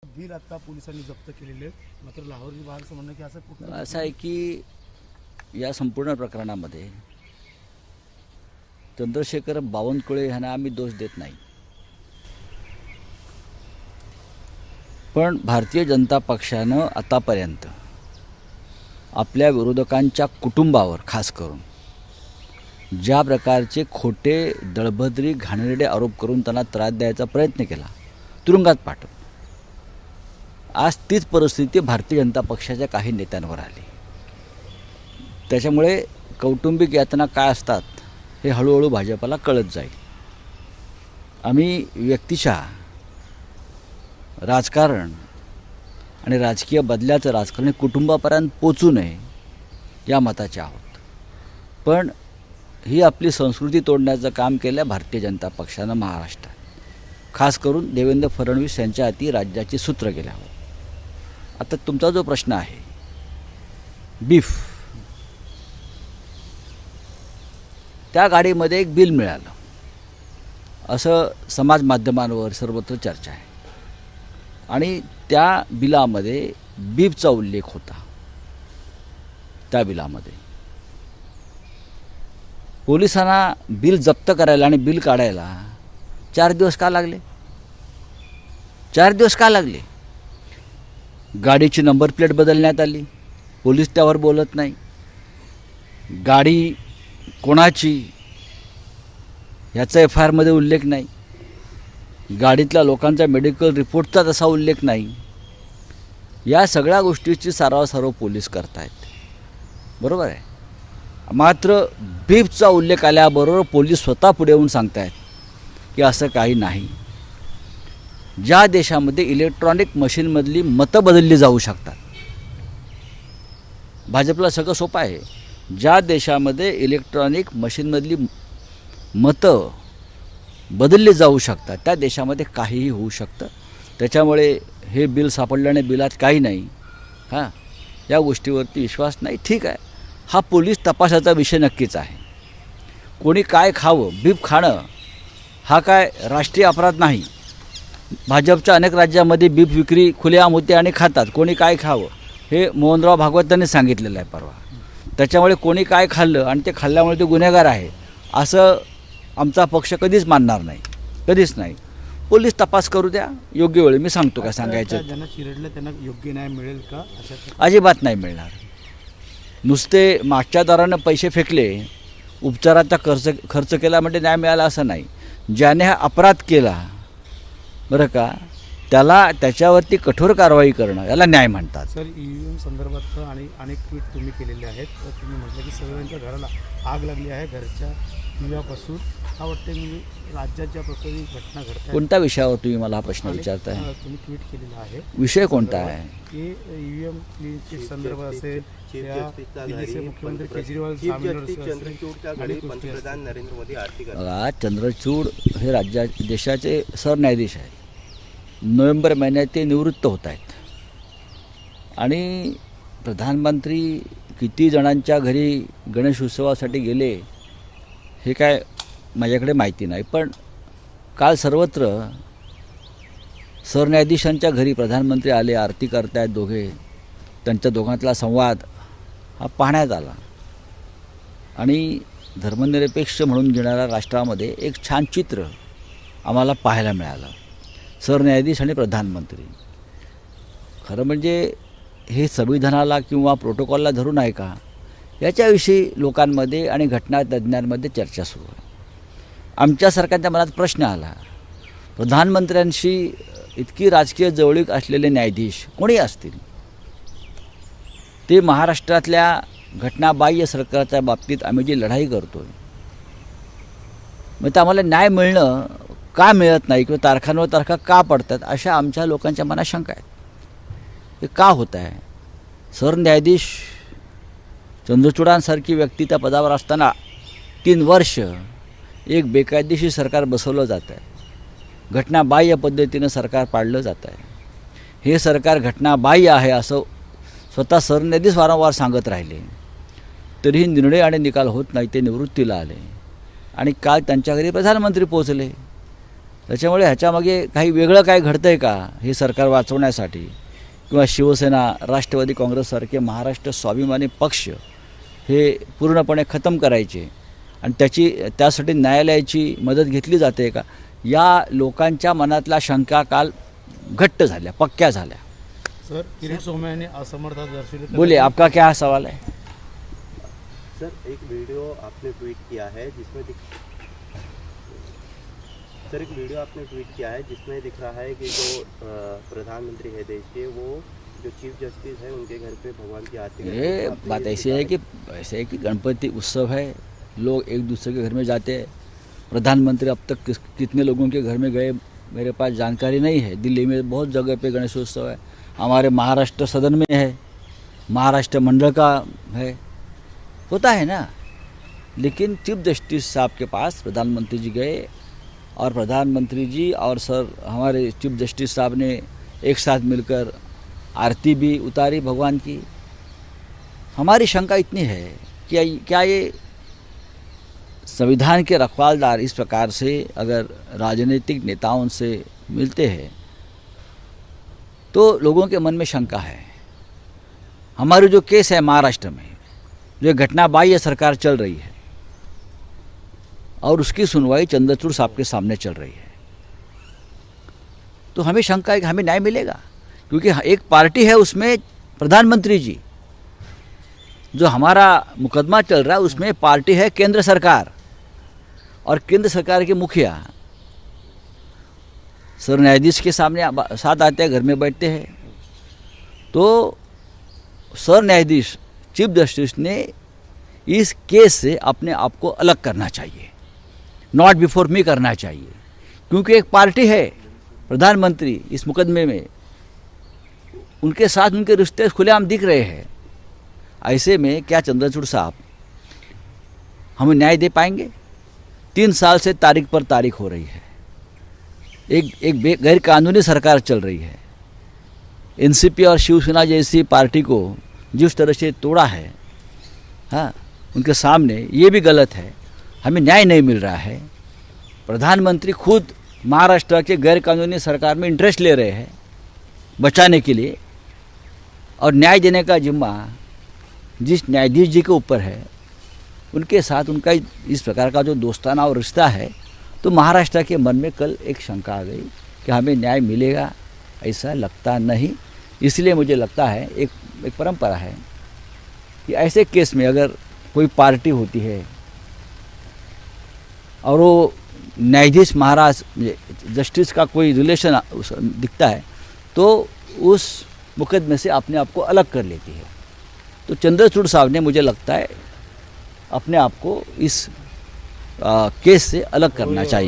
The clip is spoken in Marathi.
बिल आता पोलिसांनी जप्त केलेले मात्र लाहोरी बाहेरचं म्हणणं की असं कुठलं असं आहे की या संपूर्ण प्रकरणामध्ये चंद्रशेखर बावनकुळे यांना आम्ही दोष देत नाही, पण भारतीय जनता पक्षानं आतापर्यंत आपल्या विरोधकांच्या कुटुंबावर खास करून ज्या प्रकारचे खोटे दळभद्री घाणेरडे आरोप करून त्यांना त्रास द्यायचा प्रयत्न केला, तुरुंगात पाठव, आज तीच परिस्थिती भारतीय जनता पक्षाच्या काही नेत्यांवर आली. त्याच्यामुळे कौटुंबिक यातना काय असतात हे हळूहळू भाजपला कळत जाईल. आम्ही व्यक्तिशः राजकारण आणि राजकीय बदल्याचं राजकारण कुटुंबापर्यंत पोचू नये या मताचे आहोत, पण ही आपली संस्कृती तोडण्याचं काम केलं भारतीय जनता पक्षानं महाराष्ट्रात, खास करून देवेंद्र फडणवीस यांच्या हाती राज्याची सूत्र गेल्यावर. आता तुमचा जो प्रश्न आहे बीफ, त्या गाडीमध्ये एक बिल मिळालं असं समाज माध्यमांवर सर्वत्र चर्चा आहे आणि त्या बिलामध्ये बीफचा उल्लेख होता. त्या बिलामध्ये पोलिसांना बिल जप्त करायला आणि बिल काढायला 4 दिवस का लागले? 4 दिवस का लागले? गाडीची नंबर प्लेट बदलण्यात आली, पोलीस त्यावर बोलत नाही. गाडी कोणाची याचा FIR उल्लेख नाही. गाडीतल्या लोकांचा मेडिकल रिपोर्टचा तसा उल्लेख नाही. या सगळ्या गोष्टीची सारवासारव पोलीस करतायत, बरोबर आहे. मात्र बीफचा उल्लेख आल्याबरोबर पोलीस स्वतः पुढे येऊन सांगतायत की असं काही नाही. ज्या देशामध्ये इलेक्ट्रॉनिक मशीनमधली मतं बदलली जाऊ शकतात, भाजपला सगळं सोपं आहे. ज्या देशामध्ये इलेक्ट्रॉनिक मशीनमधली मतं बदलली जाऊ शकतात त्या देशामध्ये काहीही होऊ शकतं. त्याच्यामुळे हे बिल सापडल्याने बिलात काही नाही, हां, या गोष्टीवरती विश्वास नाही. ठीक आहे, हा पोलीस तपासाचा विषय नक्कीच आहे. कोणी काय खावं, बीफ खाणं हा काय राष्ट्रीय अपराध नाही. भाजपच्या अनेक राज्यामध्ये बीफ विक्री खुलेआम होते आणि खातात. कोणी काय खावं हे मोहनराव भागवत यांनी सांगितलेलं आहे परवा. त्याच्यामुळे कोणी काय खाल्लं आणि ते खाल्ल्यामुळे ते गुन्हेगार आहे असं आमचा पक्ष कधीच मानणार नाही, कधीच नाही. पोलीस तपास करू द्या, योग्य वेळी मी सांगतो काय सांगायचं. ज्यांना चिरडलं त्यांना योग्य न्याय मिळेल का? अजिबात नाही मिळणार. नुसते मागच्या दारानं पैसे फेकले, उपचाराचा खर्च केला म्हणजे न्याय मिळाला असं नाही. ज्याने हा अपराध केला, बरं का, त्याच्यावरती कठोर कारवाई करणं याला न्याय म्हणतात. सर, EVM संदर्भात आणि अनेक ट्विट तुम्ही केलेले आहेत. तुम्ही म्हटलं की सगळ्यांच्या घराला आग लागली आहे घरच्या दिव्यापासून. हा वाटते म्हणजे राज्याच्या प्रकारे घटना घडतात. कोणत्या विषयावर तुम्ही मला हा प्रश्न विचारताय? तुम्ही ट्विट केलेला आहे. विषय कोणता आहे? की EVM संदर्भात असेल, दिल्लीचे मुख्यमंत्री केजरीवाल चंद्रचूड हे देशाचे सरन्यायाधीश आहेत. नोव्हेंबर महिन्यात ते निवृत्त होत आहेत आणि प्रधानमंत्री किती जणांच्या घरी गणेश उत्सवासाठी गेले हे काय माझ्याकडे माहिती नाही, पण काल सर्वत्र सरन्यायाधीशांच्या घरी प्रधानमंत्री आले, आरती करतायत दोघे, त्यांच्या दोघांतला संवाद हा पाहण्यात आला आणि धर्मनिरपेक्ष म्हणून घेणाऱ्या राष्ट्रामध्ये एक छान चित्र आम्हाला पाहायला मिळालं. सरन्यायाधीश आणि प्रधानमंत्री. खरं म्हणजे हे संविधानाला किंवा प्रोटोकॉलला धरून आहे का याच्याविषयी लोकांमध्ये आणि घटनातज्ञांमध्ये चर्चा सुरू आहे. आमच्यासारख्यांच्या मनात प्रश्न आला, प्रधानमंत्र्यांशी इतकी राजकीय जवळीक असलेले न्यायाधीश कोणी असतील, ते महाराष्ट्रातल्या घटनाबाह्य सरकारच्या बाबतीत आम्ही जी लढाई करतो आहे, मग ते आम्हाला न्याय मिळणं का मिळत नाही किंवा तारखांवर तारखा का पडतात अशा आमच्या लोकांच्या मनात शंका आहेत. हे का होत आहे? सरन्यायाधीश चंद्रचूडांसारखी व्यक्ती त्या पदावर असताना 3 वर्ष एक बेकायदेशीर सरकार बसवलं जात आहे. घटनाबाह्य पद्धतीनं सरकार पाडलं जात आहे. हे सरकार घटनाबाह्य आहे असं स्वतः सरन्यायाधीश वारंवार सांगत राहिले, तरीही निर्णय आणि निकाल होत नाही. ते निवृत्तीला आले आणि काल त्यांच्या घरी प्रधानमंत्री पोहोचले. त्याच्यामुळे ह्याच्यामागे काही वेगळं काय घडतं आहे का हे सरकार वाचवण्यासाठी, किंवा शिवसेना, राष्ट्रवादी काँग्रेससारखे महाराष्ट्र स्वाभिमानी पक्ष हे पूर्णपणे खतम करायचे आणि त्यासाठी न्यायालयाची मदत घेतली जाते का, या लोकांच्या मनातल्या शंका काल घट्ट झाल्या, पक्क्या झाल्या. सर, किरीट सोमय्या यांनी असमर्थता दर्शवली. बोलिए, आपका क्या सवाल है? सर, एक वीडियो आपने ट्वीट किया है जिसमें दिख रहा है कि जो प्रधानमंत्री है देश के, वो जो चीफ जस्टिस है उनके घर पे भगवान की आरती करते हैं. ये आपने बात ये ऐसे है कि गणपति उत्सव है, लोग एक दूसरे के घर में जाते हैं. प्रधानमंत्री अब तक कितने लोगों के घर में गए मेरे पास जानकारी नहीं है. दिल्ली में बहुत जगह पे गणेशोत्सव है, हमारे महाराष्ट्र सदन में है, महाराष्ट्र मंडल का है, होता है ना. लेकिन चीफ जस्टिस साहब के पास प्रधानमंत्री जी गए और प्रधानमंत्री जी और सर हमारे चीफ जस्टिस साहब ने एक साथ मिलकर आरती भी उतारी भगवान की. हमारी शंका इतनी है कि क्या ये संविधान के रखवालदार इस प्रकार से अगर राजनीतिक नेताओं से मिलते हैं तो लोगों के मन में शंका है. हमारी जो केस है महाराष्ट्र में, जो घटना बाह्य सरकार चल रही है और उसकी सुनवाई चंद्रचूड़ साहब के सामने चल रही है, तो हमें शंका है कि हमें न्याय मिलेगा. क्योंकि एक पार्टी है उसमें प्रधानमंत्री जी, जो हमारा मुकदमा चल रहा है उसमें पार्टी है केंद्र सरकार, और केंद्र सरकार के मुखिया सर न्यायाधीश के सामने साथ आते हैं, घर में बैठते हैं. तो सर न्यायाधीश चीफ जस्टिस ने इस केस से अपने आप को अलग करना चाहिए, नॉट बिफोर मी करना चाहिए. क्योंकि एक पार्टी है प्रधानमंत्री इस मुकदमे में, उनके साथ उनके रिश्ते खुलेआम दिख रहे हैं. ऐसे में क्या चंद्रचूड़ साहब हमें न्याय दे पाएंगे? 3 साल से तारीख पर तारीख हो रही है, एक गैर कानूनी सरकार चल रही है. एनसीपी और शिवसेना जैसी पार्टी को जिस तरह से तोड़ा है, हाँ, उनके सामने ये भी गलत है. हमें न्याय नहीं मिल रहा है. प्रधानमंत्री खुद महाराष्ट्र के गैर कानूनी सरकार में इंटरेस्ट ले रहे हैं बचाने के लिए, और न्याय देने का जिम्मा जिस न्यायाधीश जी के ऊपर है, उनके साथ उनका इस प्रकार का जो दोस्ताना और रिश्ता है, तो महाराष्ट्र के मन में कल एक शंका आ गई कि हमें न्याय मिलेगा. ऐसा लगता नहीं. इसलिए मुझे लगता है एक परंपरा है कि ऐसे केस में अगर कोई पार्टी होती है और वो न्यायाधीश महाराज जस्टिस का कोई रिलेशन दिखता है, तो उस मुकदमे से अपने आप को अलग कर लेती है. तो चंद्रचूड़ साहब ने, मुझे लगता है, अपने आप को इस केस से अलग करना चाहिए.